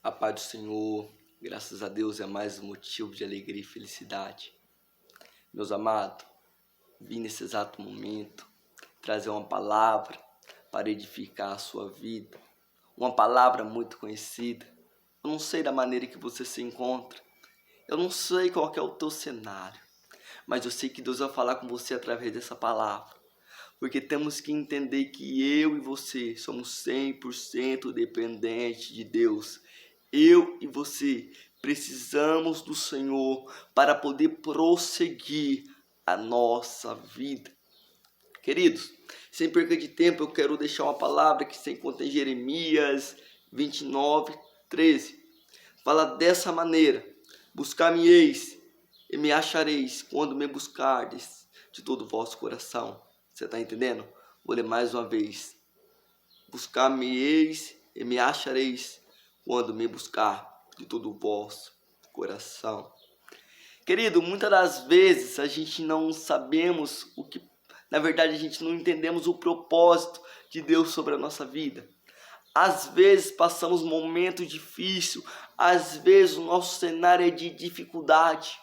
A paz do Senhor, graças a Deus, é mais um motivo de alegria e felicidade. Meus amados, vim nesse exato momento trazer uma palavra para edificar a sua vida. Uma palavra muito conhecida. Eu não sei da maneira que você se encontra. Eu não sei qual que é o teu cenário. Mas eu sei que Deus vai falar com você através dessa palavra. Porque temos que entender que eu e você somos 100% dependentes de Deus. Eu e você precisamos do Senhor para poder prosseguir a nossa vida. Queridos, sem perca de tempo, eu quero deixar uma palavra que se encontra em Jeremias 29:13. Fala dessa maneira: buscar-me-eis e me achareis quando me buscardes de todo o vosso coração. Você está entendendo? Vou ler mais uma vez. Buscar-me-eis e me achareis quando me buscar de todo o vosso coração. Querido, muitas das vezes a gente não sabemos o que, na verdade a gente não entendemos o propósito de Deus sobre a nossa vida. Às vezes passamos momentos difíceis, às vezes o nosso cenário é de dificuldade.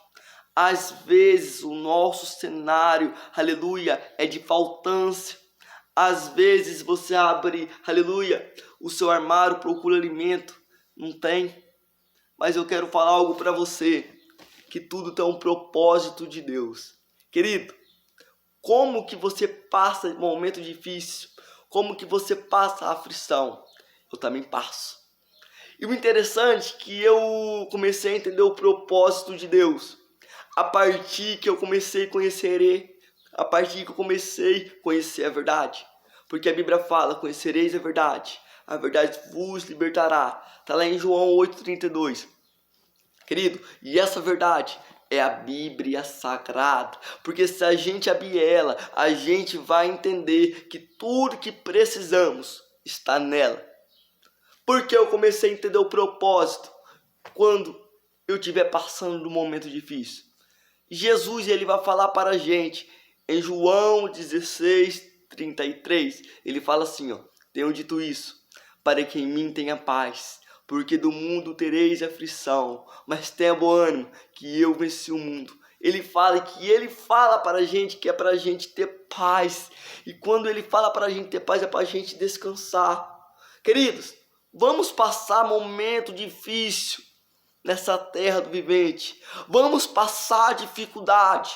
Às vezes o nosso cenário, aleluia, é de faltância. Às vezes você abre, aleluia, o seu armário, procura alimento, não tem. Mas eu quero falar algo para você, que tudo tem um propósito de Deus. Querido, como que você passa momento difícil? Como que você passa a aflição? Eu também passo. E o interessante é que eu comecei a entender o propósito de Deus. A partir que eu comecei a conhecer Ele, a partir que eu comecei a conhecer a verdade. Porque a Bíblia fala: conhecereis a verdade vos libertará. Está lá em João 8:32. Querido, e essa verdade é a Bíblia Sagrada. Porque se a gente abrir ela, a gente vai entender que tudo que precisamos está nela. Porque eu comecei a entender o propósito quando eu estiver passando um momento difícil. Jesus, ele vai falar para a gente em João 16:33. Ele fala assim, ó: tenho dito isso, para que em mim tenha paz, porque do mundo tereis aflição, mas tenha bom ânimo, que eu venci o mundo. Ele fala para a gente que é para a gente ter paz. E quando ele fala para a gente ter paz, é para a gente descansar. Queridos, vamos passar momento difícil nessa terra do vivente. Vamos passar dificuldade.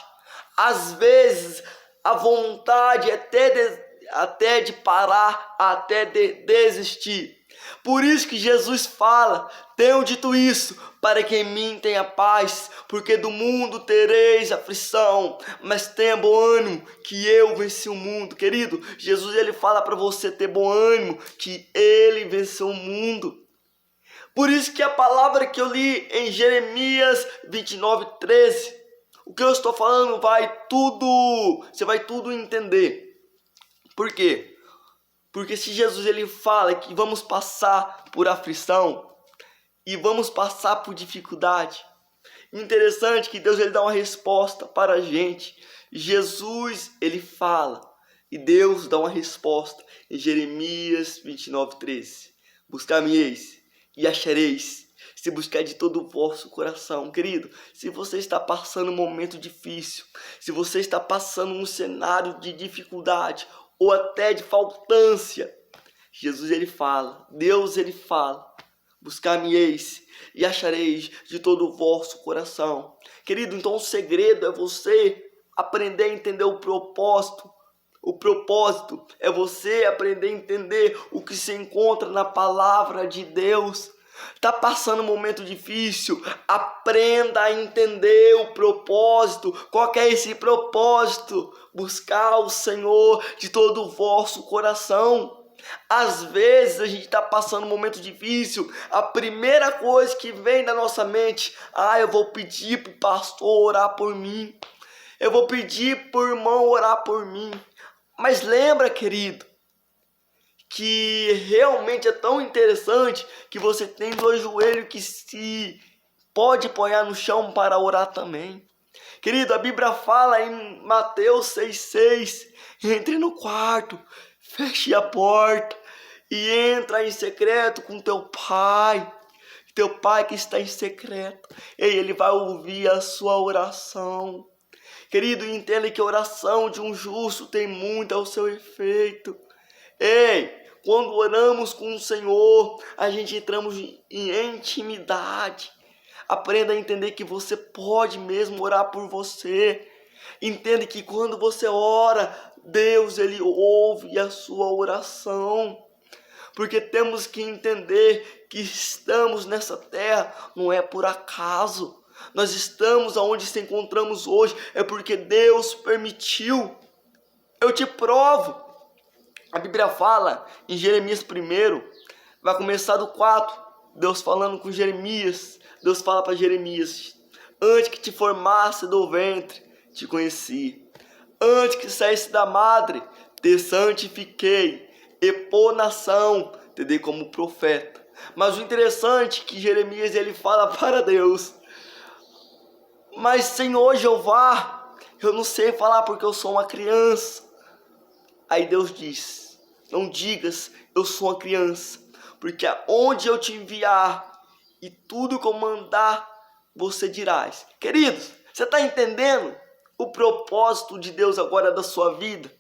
Às vezes a vontade até de parar, até de desistir. Por isso que Jesus fala: tenho dito isso, para que em mim tenha paz, porque do mundo tereis aflição, mas tenha bom ânimo, que eu venci o mundo. Querido, Jesus, ele fala para você ter bom ânimo, que ele venceu o mundo. Por isso que a palavra que eu li em Jeremias 29:13, o que eu estou falando você vai tudo entender. Por quê? Porque se Jesus ele fala que vamos passar por aflição e vamos passar por dificuldade, interessante que Deus ele dá uma resposta para a gente. Jesus ele fala e Deus dá uma resposta em Jeremias 29:13. Buscar-me-eis e achareis, se buscar de todo o vosso coração. Querido, se você está passando um momento difícil, se você está passando um cenário de dificuldade ou até de faltância, Jesus ele fala, Deus ele fala: buscar-me-eis e achareis de todo o vosso coração. Querido, então o segredo é você aprender a entender o propósito. O propósito é você aprender a entender o que se encontra na palavra de Deus. Está passando um momento difícil, aprenda a entender o propósito. Qual que é esse propósito? Buscar o Senhor de todo o vosso coração. Às vezes a gente está passando um momento difícil, a primeira coisa que vem da nossa mente: eu vou pedir para o pastor orar por mim, eu vou pedir para o irmão orar por mim. Mas lembra, querido, que realmente é tão interessante que você tem dois joelhos que se pode apoiar no chão para orar também. Querido, a Bíblia fala em Mateus 6:6, entre no quarto, feche a porta e entra em secreto com teu pai. teu Pai que está em secreto, Ele vai ouvir a sua oração. Querido, entenda que a oração de um justo tem muito ao seu efeito. Ei, quando oramos com o Senhor, a gente entramos em intimidade. Aprenda a entender que você pode mesmo orar por você. Entenda que quando você ora, Deus ele ouve a sua oração. Porque temos que entender que estamos nessa terra não é por acaso. Nós estamos aonde se encontramos hoje é porque Deus permitiu. Eu te provo. A Bíblia fala em Jeremias 1, vai começar do 4, Deus falando com Jeremias. Deus fala para Jeremias: antes que te formasse do ventre, te conheci. Antes que saísse da madre, te santifiquei. E por nação, te dei como profeta. Mas o interessante é que Jeremias ele fala para Deus: mas Senhor Jeová, eu não sei falar porque eu sou uma criança. Aí Deus diz: não digas eu sou uma criança, porque aonde eu te enviar e tudo que eu mandar, você dirás. Queridos, você está entendendo o propósito de Deus agora da sua vida?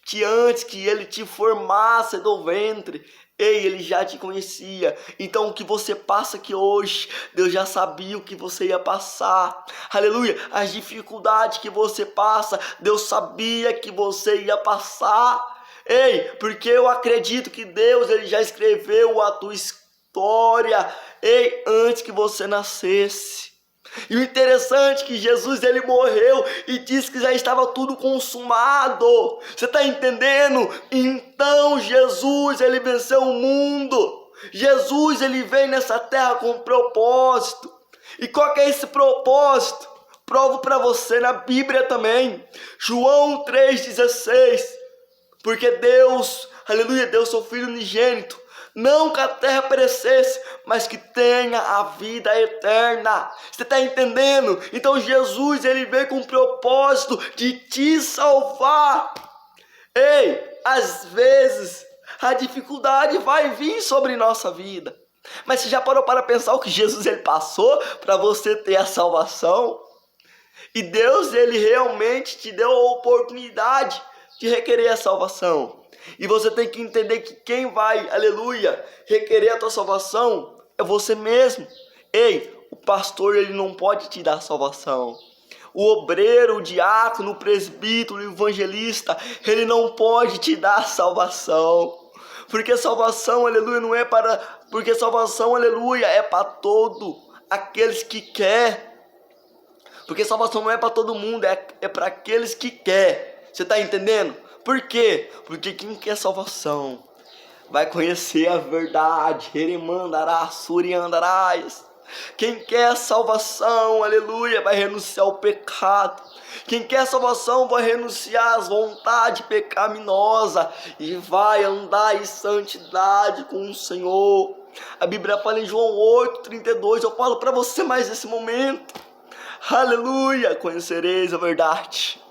Que antes que Ele te formasse do ventre, Ele já te conhecia. Então o que você passa aqui hoje, Deus já sabia o que você ia passar. Aleluia. As dificuldades que você passa, Deus sabia que você ia passar. Ei, porque eu acredito que Deus ele já escreveu a tua história. Ei, antes que você nascesse. E o interessante é que Jesus ele morreu e disse que já estava tudo consumado. Você está entendendo? Então Jesus ele venceu o mundo. Jesus ele veio nessa terra com um propósito. E qual que é esse propósito? Provo para você na Bíblia também. João 3,16. Porque Deus, aleluia, deu seu Filho unigênito, não que a terra perecesse, mas que tenha a vida eterna. Você está entendendo? Então Jesus ele veio com o propósito de te salvar. Ei, às vezes a dificuldade vai vir sobre nossa vida, mas você já parou para pensar o que Jesus ele passou para você ter a salvação? E Deus ele realmente te deu a oportunidade de requerer a salvação. E você tem que entender que quem vai, aleluia, requerer a tua salvação é você mesmo. Ei, o pastor ele não pode te dar salvação. O obreiro, o diácono, o presbítero, o evangelista, ele não pode te dar salvação. Porque salvação, aleluia, não é para... Porque salvação, aleluia, é para todos aqueles que quer. Porque salvação não é para todo mundo, é para aqueles que quer. Você está entendendo? Por quê? Porque quem quer salvação vai conhecer a verdade. Quem quer salvação, aleluia, vai renunciar ao pecado. Quem quer salvação vai renunciar às vontades pecaminosas e vai andar em santidade com o Senhor. A Bíblia fala em João 8,32. Eu falo para você mais nesse momento. Aleluia, conhecereis a verdade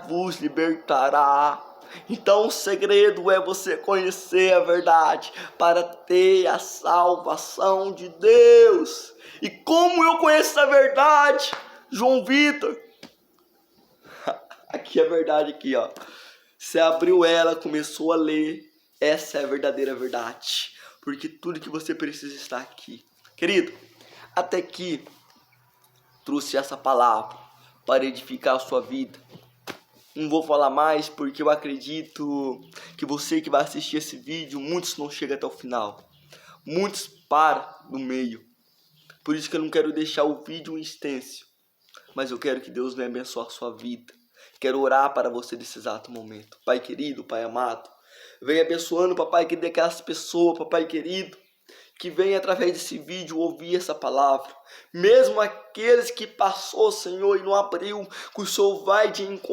vos libertará. Então o segredo é você conhecer a verdade para ter a salvação de Deus. E como eu conheço a verdade, João Vitor? Aqui é a verdade aqui, ó. Você abriu ela, começou a ler, essa é a verdadeira verdade. Porque tudo que você precisa está aqui. Querido, até aqui trouxe essa palavra para edificar a sua vida. Não vou falar mais porque eu acredito que você que vai assistir esse vídeo, muitos não chegam até o final. Muitos param no meio. Por isso que eu não quero deixar o vídeo extenso. Mas eu quero que Deus venha abençoar a sua vida. Quero orar para você nesse exato momento. Pai querido, Pai amado, venha abençoando, papai querido, aquelas pessoas, papai querido, que vem através desse vídeo ouvir essa palavra. Mesmo aqueles que passou, Senhor, e não abriu, que o Senhor vai de encontro.